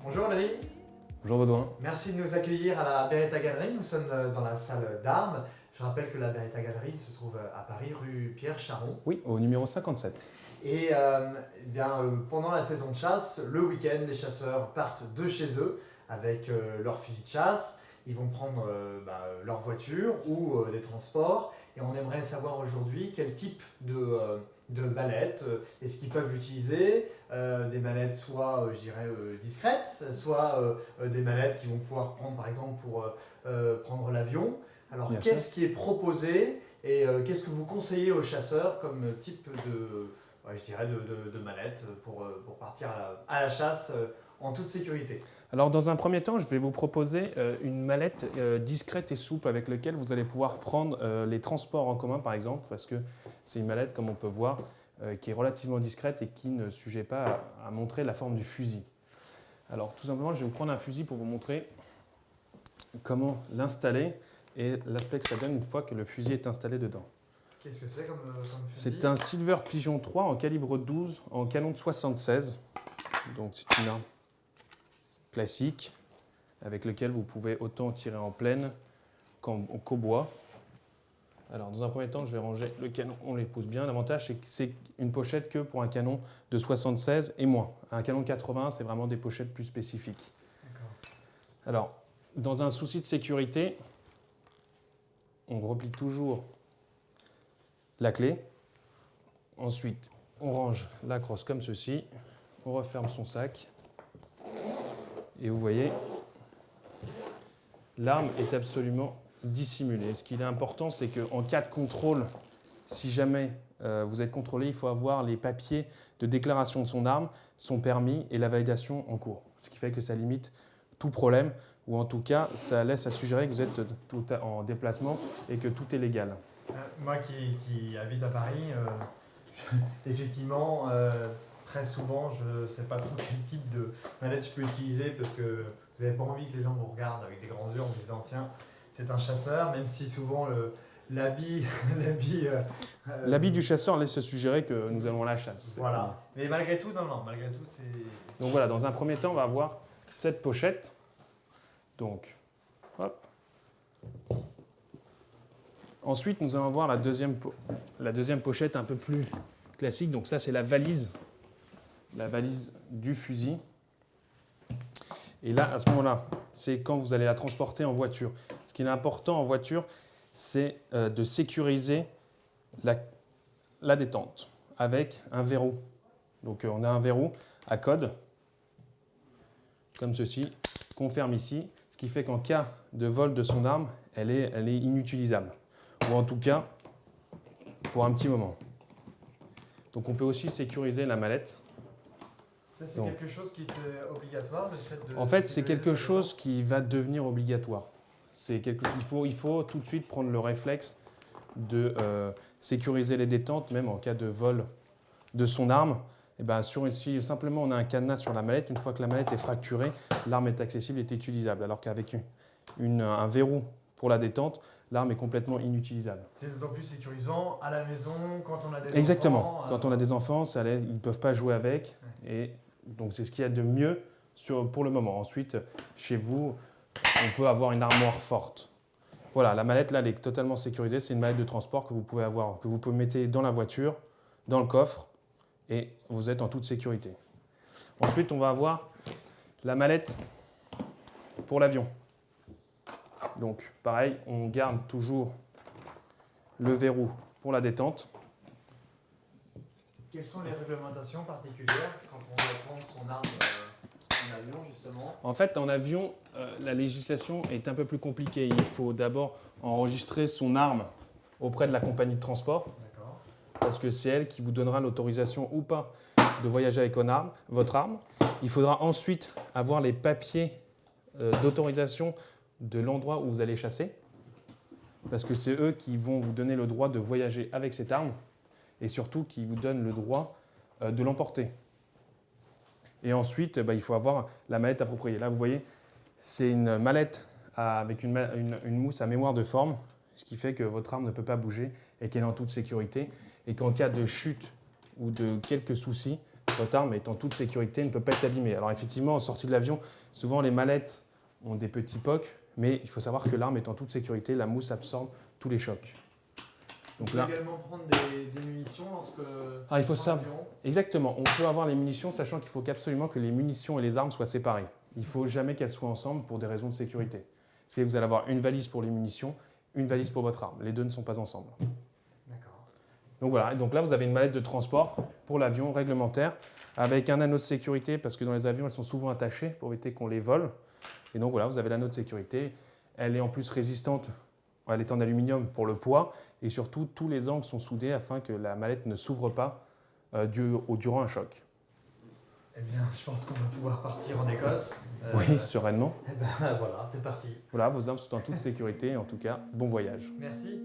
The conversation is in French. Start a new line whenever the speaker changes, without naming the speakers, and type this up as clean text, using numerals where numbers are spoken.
Bonjour Valérie.
Bonjour Baudouin.
Merci de nous accueillir à la Beretta Galerie. Nous sommes dans la salle d'armes. Je rappelle que la Beretta Galerie se trouve à Paris, rue Pierre Charon.
Oui, au numéro 57.
Et pendant la saison de chasse, le week-end, les chasseurs partent de chez eux avec leur fusil de chasse. Ils vont prendre leur voiture ou des transports. Et on aimerait savoir aujourd'hui quel type de mallette est-ce qu'ils peuvent utiliser. Des mallettes soit, discrètes, soit des mallettes qu'ils vont pouvoir prendre par exemple pour prendre l'avion. Alors
Bien
qu'est-ce qui est proposé et qu'est-ce que vous conseillez aux chasseurs comme type de mallette pour partir à la chasse en toute sécurité?
Alors dans un premier temps, je vais vous proposer une mallette discrète et souple avec laquelle vous allez pouvoir prendre les transports en commun par exemple, parce que c'est une mallette comme on peut voir qui est relativement discrète et qui ne sujet pas à montrer la forme du fusil. Alors tout simplement, je vais vous prendre un fusil pour vous montrer comment l'installer et l'aspect que ça donne une fois que le fusil est installé dedans.
Qu'est-ce que c'est comme fusil?
C'est un Silver Pigeon 3 en calibre 12 en canon de 76. Donc c'est une arme classique avec lequel vous pouvez autant tirer en plaine qu'au bois. Alors dans un premier temps, je vais ranger le canon, on les pose bien. L'avantage c'est que c'est une pochette que pour un canon de 76 et moins. Un canon de 80, c'est vraiment des pochettes plus spécifiques. Alors, dans un souci de sécurité, on replie toujours la clé. Ensuite, on range la crosse comme ceci. On referme son sac. Et vous voyez, l'arme est absolument dissimulée. Ce qui est important, c'est qu'en cas de contrôle, si jamais vous êtes contrôlé, il faut avoir les papiers de déclaration de son arme, son permis et la validation en cours. Ce qui fait que ça limite tout problème, ou en tout cas, ça laisse à suggérer que vous êtes tout en déplacement et que tout est légal.
Moi qui habite à Paris, effectivement, très souvent, je ne sais pas trop quel type de mallette je peux utiliser parce que vous n'avez pas envie que les gens vous regardent avec des grands yeux en vous disant tiens, c'est un chasseur, même si souvent l'habit
L'habit du chasseur laisse suggérer que nous allons à la chasse.
Voilà. Mais malgré tout, non, malgré tout, c'est...
Donc voilà, dans un premier temps, on va avoir cette pochette. Donc, hop. Ensuite, nous allons voir la deuxième pochette un peu plus classique. Donc ça, c'est la valise du fusil. Et là, à ce moment-là, c'est quand vous allez la transporter en voiture. Ce qui est important en voiture, c'est de sécuriser la détente avec un verrou. Donc on a un verrou à code, comme ceci, qu'on ferme ici, ce qui fait qu'en cas de vol de son arme, elle est inutilisable. Ou en tout cas, pour un petit moment. Donc on peut aussi sécuriser la mallette.
Ça, c'est quelque chose qui est obligatoire, le fait de...
En fait, c'est quelque chose qui va devenir obligatoire. Il faut tout de suite prendre le réflexe de sécuriser les détentes, même en cas de vol de son arme. Et ben, si simplement on a un cadenas sur la mallette, une fois que la mallette est fracturée, l'arme est accessible et est utilisable. Alors qu'avec un verrou pour la détente, l'arme est complètement inutilisable.
C'est d'autant plus sécurisant à la maison, quand on a des enfants.
Exactement. Quand on a des enfants, ils ne peuvent pas jouer avec. Et donc, c'est ce qu'il y a de mieux pour le moment. Ensuite, chez vous, on peut avoir une armoire forte. Voilà, la mallette, là, elle est totalement sécurisée. C'est une mallette de transport que vous pouvez avoir, que vous pouvez mettre dans la voiture, dans le coffre, et vous êtes en toute sécurité. Ensuite, on va avoir la mallette pour l'avion. Donc, pareil, on garde toujours le verrou pour la détente.
Quelles sont les réglementations particulières quand on doit prendre son arme en avion, justement?
En fait, en avion, la législation est un peu plus compliquée. Il faut d'abord enregistrer son arme auprès de la compagnie de transport.
D'accord.
Parce que c'est elle qui vous donnera l'autorisation ou pas de voyager avec votre arme. Il faudra ensuite avoir les papiers d'autorisation de l'endroit où vous allez chasser, parce que c'est eux qui vont vous donner le droit de voyager avec cette arme et surtout qui vous donnent le droit de l'emporter. Et ensuite, il faut avoir la mallette appropriée. Là, vous voyez, c'est une mallette avec une mousse à mémoire de forme, ce qui fait que votre arme ne peut pas bouger et qu'elle est en toute sécurité. Et qu'en cas de chute ou de quelques soucis, votre arme est en toute sécurité, ne peut pas être abîmée. Alors effectivement, en sortie de l'avion, souvent les mallettes ont des petits pocs, mais il faut savoir que l'arme est en toute sécurité, la mousse absorbe tous les chocs.
On
Donc
peut
là,
également prendre des munitions lorsque...
ah, il faut
en
savoir.
avion.
Exactement, on peut avoir les munitions, sachant qu'il faut absolument que les munitions et les armes soient séparées. Il ne faut jamais qu'elles soient ensemble pour des raisons de sécurité. C'est-à-dire que vous allez avoir une valise pour les munitions, une valise pour votre arme. Les deux ne sont pas ensemble.
D'accord.
Donc voilà, et donc là vous avez une mallette de transport pour l'avion réglementaire avec un anneau de sécurité parce que dans les avions elles sont souvent attachées pour éviter qu'on les vole. Et donc voilà, vous avez l'anneau de sécurité. Elle est en plus résistante, elle est en aluminium pour le poids et surtout tous les angles sont soudés afin que la mallette ne s'ouvre pas durant un choc.
Eh bien, je pense qu'on va pouvoir partir en Écosse.
Oui, sereinement.
Eh ben voilà, c'est parti.
Voilà, vos armes sont en toute sécurité, en tout cas, bon voyage.
Merci.